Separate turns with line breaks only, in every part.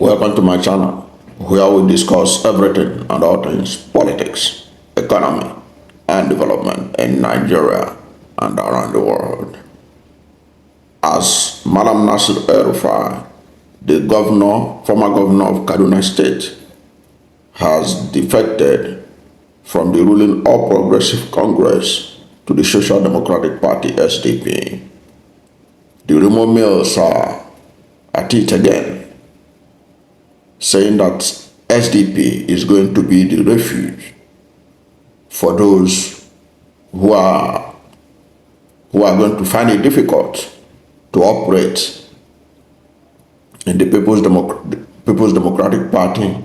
Welcome to my channel, where we discuss everything and all things politics, economy, and development in Nigeria and around the world. As Malam Nasiru El-Rufai, the former governor of Kaduna State, has defected from the ruling All Progressive Congress to the Social Democratic Party SDP. The rumor mills are at it again, saying that SDP is going to be the refuge for those who are going to find it difficult to operate in the People's Democratic Party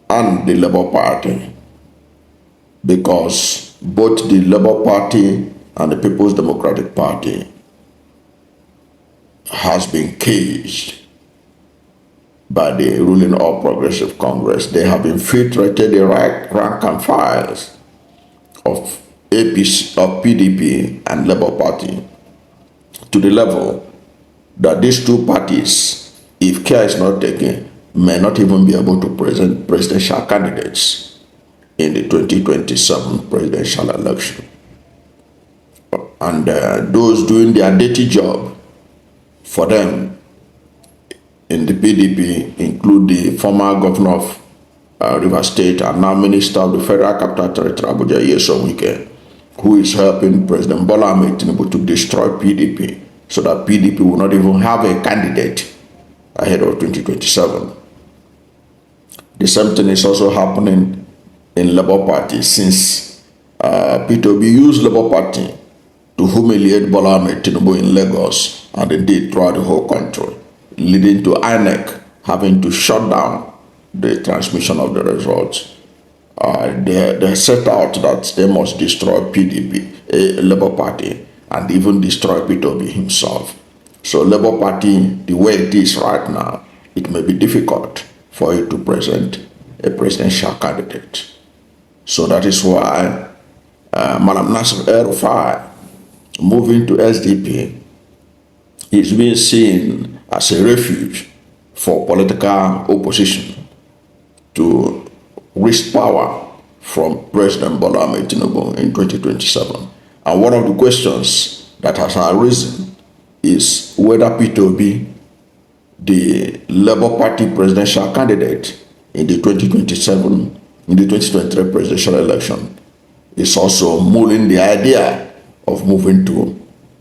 and the Labour Party, because both the Labour Party and the People's Democratic Party has been caged by the ruling All Progressive Congress. They have infiltrated the rank and files of APC, of PDP and Labour Party to the level that these two parties, if care is not taken, may not even be able to present presidential candidates in the 2027 presidential election. And those doing their dirty job for them in the PDP include the former governor of Rivers State and now Minister of the Federal Capital Territory, Abuja, Nyesom, who is helping President Malam to destroy PDP so that PDP will not even have a candidate ahead of 2027. The same thing is also happening in Labour Party, since Peter Obi used Labour Party to humiliate Malam in Lagos and indeed throughout the whole country, leading to INEC having to shut down the transmission of the results. They set out that they must destroy PDP, Labour Party, and even destroy Peter Obi himself. So Labour Party, the way it is right now, it may be difficult for it to present a presidential candidate. So that is why Malam Nasiru El-Rufai, moving to SDP, is being seen as a refuge for political opposition to wrest power from President Bola in 2027. And one of the questions that has arisen is whether Peter Obi, the Labour Party presidential candidate in the 2023 presidential election, is also mulling the idea of moving to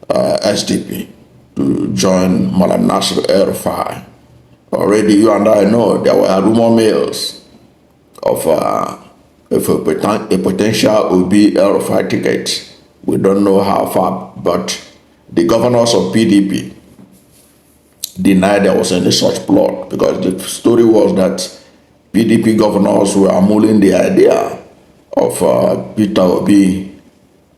SDP to join Malam Nasiru El-Rufai. Already you and I know there were rumor mills of a potential Obi El-Rufai ticket. We don't know how far, but the governors of PDP denied there was any such plot, because the story was that PDP governors were mulling the idea of Peter Obi,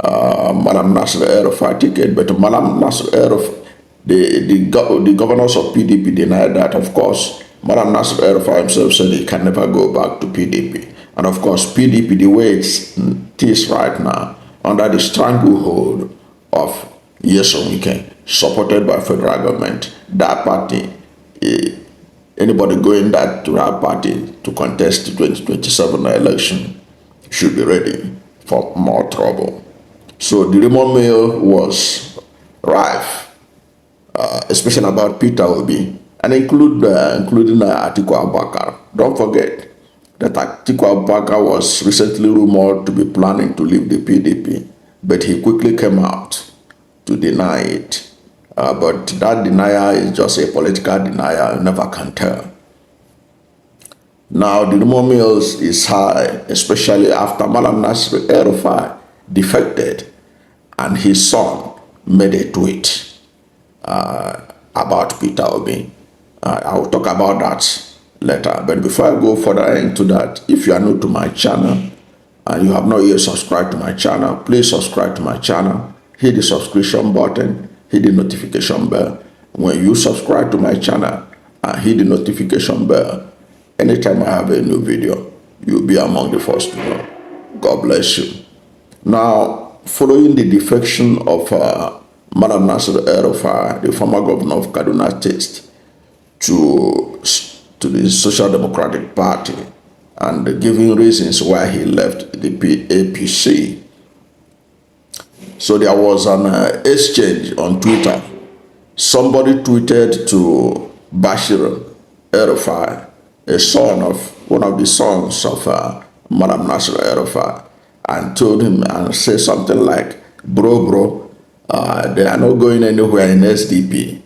Malam Nasiru El-Rufai ticket, but Malam Nasiru El-Rufai, the governors of PDP denied that. Of course, Malam Nasiru El-Rufai himself said he can never go back to PDP. And of course, PDP, the way it is right now, under the stranglehold of Nyesom, supported by federal government, that party, anybody going to that party to contest the 2027 election should be ready for more trouble. So the rumor mill was rife, especially about Peter Obi, and including Atiku Abubakar. Don't forget that Atiku Abubakar was recently rumored to be planning to leave the PDP, but he quickly came out to deny it. But that denial is just a political denial, you never can tell. Now the rumor mills is high, especially after Malam Nasiru El-Rufai defected and his son made a tweet about Peter Obi. I will talk about that later. But before I go further into that, if you are new to my channel and you have not yet subscribed to my channel, please subscribe to my channel. Hit the subscription button, hit the notification bell. When you subscribe to my channel and hit the notification bell, anytime I have a new video, you'll be among the first to know. God bless you. Now, following the defection of Malam Nasiru El-Rufai, the former governor of Kaduna State, to to the Social Democratic Party and giving reasons why he left the APC. So there was an exchange on Twitter. Somebody tweeted to Bashir El-Rufai, a son of one of the sons of Malam Nasiru El-Rufai, and told him and said something like, bro, they are not going anywhere in SDP.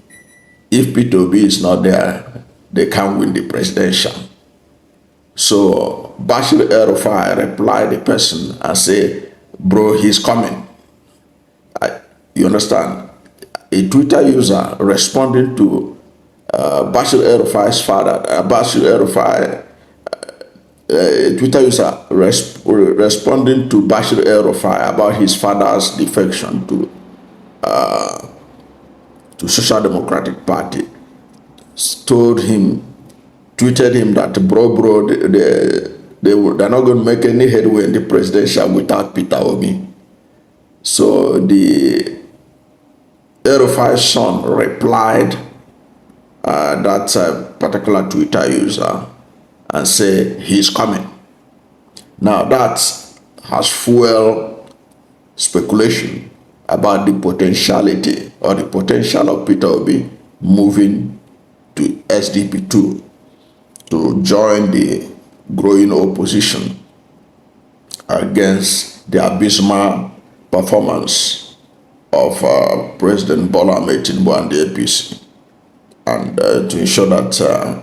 If Peter Obi is not there, they can't win the presidential. So Bashir El-Rufai replied the person and said, bro, he's coming. You understand? A Twitter user responding to Bashir El-Rufai's father, Bashir El-Rufai, a Twitter user responding to Bashir El-Rufai about his father's defection to Social Democratic Party, tweeted him that bro, they're not going to make any headway in the presidential without Peter Obi. So the El-Rufai's son replied that particular Twitter user and said he's coming. Now that has fueled speculation about the potentiality or the potential of Peter Obi moving to SDP2 to join the growing opposition against the abysmal performance of President Bola Tinubu and the APC, and to ensure that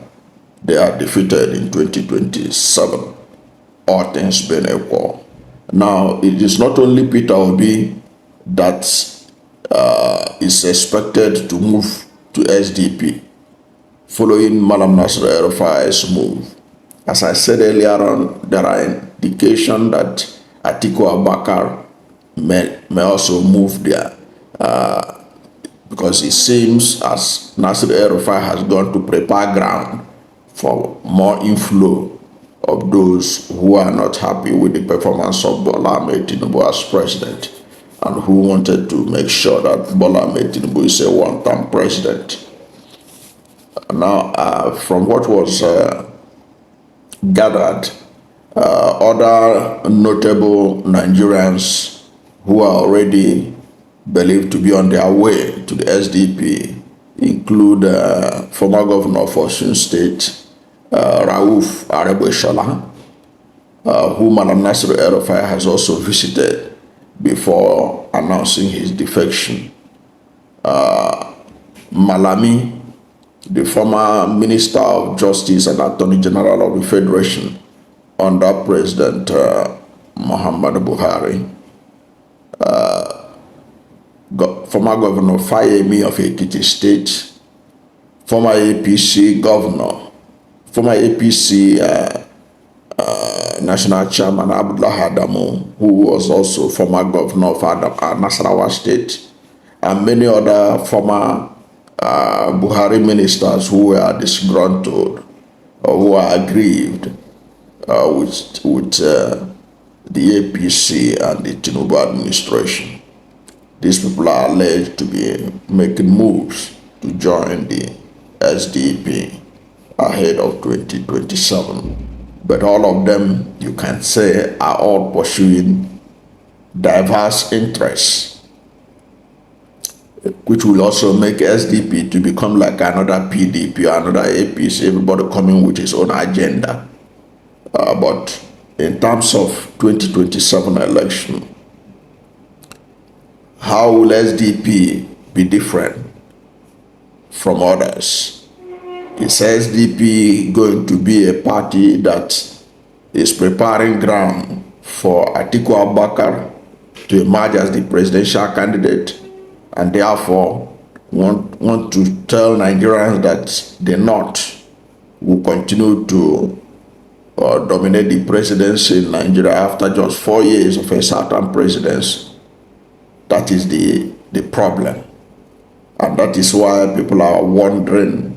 they are defeated in 2027, all things being equal. Now, it is not only Peter Obi that is expected to move to SDP following Malam Nasiru El-Rufai's move. As I said earlier on, there are indications that Atiku Abubakar may also move there because it seems as Nasiru El-Rufai has gone to prepare ground for more inflow of those who are not happy with the performance of Bola Tinubu as president and who wanted to make sure that Bola Tinubu is a one-term president. Now, from what was gathered, other notable Nigerians who are already believed to be on their way to the SDP include former governor of Osun State, Rauf Aregbesola, who Malam Nasiru El-Rufai has also visited before announcing his defection. Malami, the former Minister of Justice and Attorney General of the Federation under President Muhammadu Buhari, former Governor Fayemi of Ekiti State, former APC Governor, former APC National Chairman Abdullah Adamu, who was also former Governor of Nasarawa State, and many other former Buhari ministers who were disgruntled or who are aggrieved with the APC and the Tinubu administration. These people are alleged to be making moves to join the SDP ahead of 2027. But all of them, you can say, are all pursuing diverse interess, which will also make SDP to become like another PDP or another APC, everybody coming with his own agenda. But in terms of 2027 election, how will SDP be different from others? Is SDP going to be a party that is preparing ground for Atiku Abubakar to emerge as the presidential candidate, and therefore want to tell Nigerians that the North will continue to dominate the presidency in Nigeria after just 4 years of a certain presidency? That is the problem. And that is why people are wondering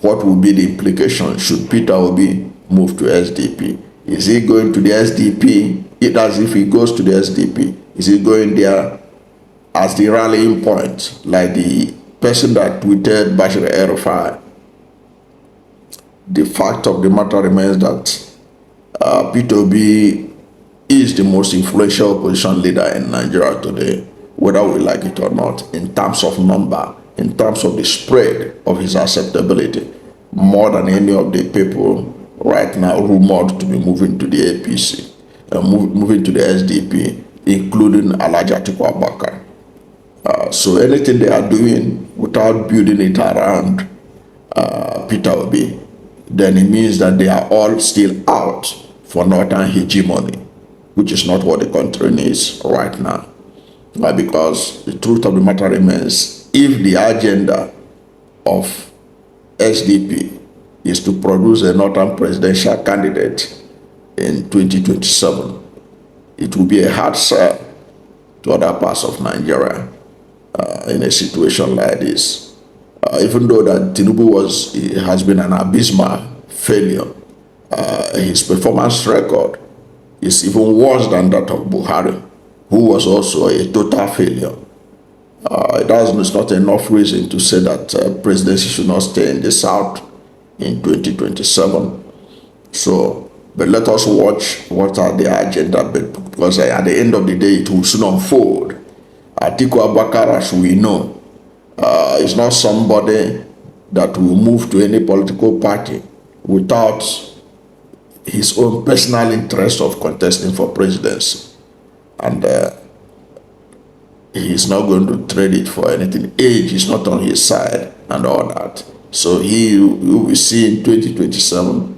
what will be the implication should Peter Obi move to SDP. Is he going to the SDP? As if he goes to the SDP, is he going there as the rallying point, like the person that tweeted Bashir El-Rufai? the fact of the matter remains that Peter Obi is the most influential opposition leader in Nigeria today, whether we like it or not, in terms of number, in terms of the spread of his acceptability, more than any of the people right now rumored to be moving to the APC, moving to the SDP, including Alhaji Atiku Abubakar. So anything they are doing without building it around Peter Obi, then it means that they are all still out for northern hegemony, which is not what the country needs right now. Because the truth of the matter remains, if the agenda of SDP is to produce a northern presidential candidate in 2027, it will be a hard sell to other parts of Nigeria in a situation like this. Even though that Tinubu has been an abysmal failure, his performance record is even worse than that of Buhari, who was also a total failure. It's not enough reason to say that presidency should not stay in the South in 2027. So, but let us watch what are the agenda, because at the end of the day, it will soon unfold. Atiku Abubakar, as we know, is not somebody that will move to any political party without his own personal interest of contesting for presidency. And he's not going to trade it for anything. Age is not on his side and all that. So he will be seeing 2027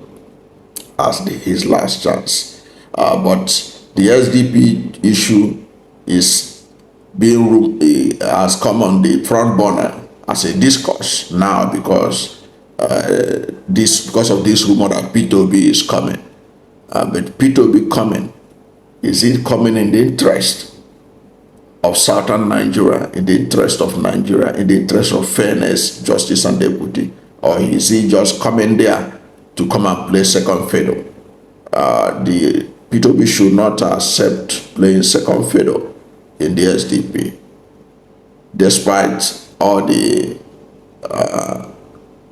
as his last chance. But the SDP issue has come on the front burner as a discourse now because of this rumor that Peter Obi is coming. But Peter Obi coming, is it coming in the interest of southern Nigeria, in the interest of Nigeria, in the interest of fairness, justice, and equity? Or is he just coming there to come and play second fiddle? The Peter Obi should not accept playing second fiddle in the SDP, despite all the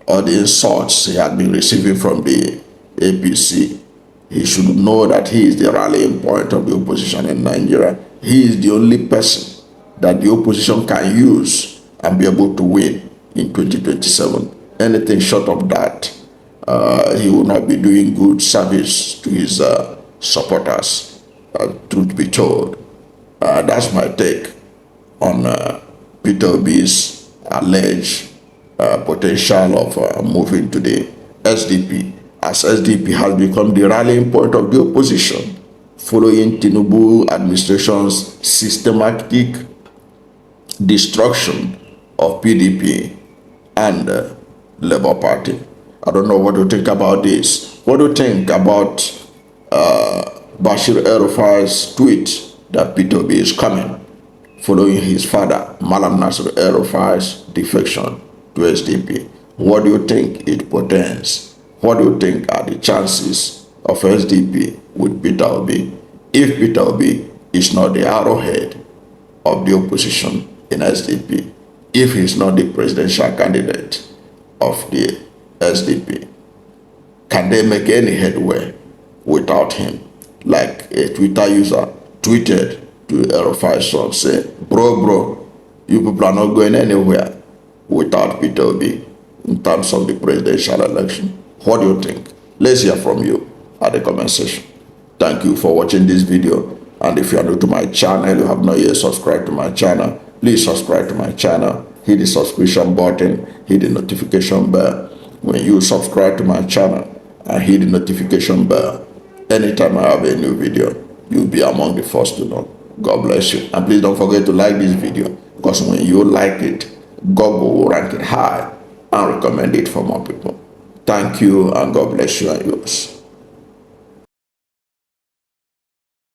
insults he had been receiving from the APC. He should know that he is the rallying point of the opposition in Nigeria. He is the only person that the opposition can use and be able to win in 2027. Anything short of that, he will not be doing good service to his supporters, truth be told. That's my take on Peter Obi's alleged potential of moving to the SDP, as SDP has become the rallying point of the opposition following Tinubu administration's systematic destruction of PDP and Labour Party. I don't know what you think about this. What do you think about Bashir El-Rufai's tweet that Peter Obi is coming, following his father, Malam Nasiru El-Rufai's defection to SDP? What do you think it portends? What do you think are the chances of SDP with Peter Obi, if Peter Obi is not the arrowhead of the opposition in SDP, if he's not the presidential candidate of the SDP? Can they make any headway without him? Like a Twitter user tweeted to El-Rufai's son, say, bro, you people are not going anywhere without Peter Obi in terms of the presidential election. What do you think? Let's hear from you at the comment section. Thank you for watching this video. And if you are new to my channel, you have not yet subscribed to my channel, please subscribe to my channel. Hit the subscription button, hit the notification bell. When you subscribe to my channel and hit the notification bell, anytime I have a new video, you'll be among the first to know. God bless you. And please don't forget to like this video, because when you like it, Google will rank it high and recommend it for more people. Thank you, and God bless you and yours.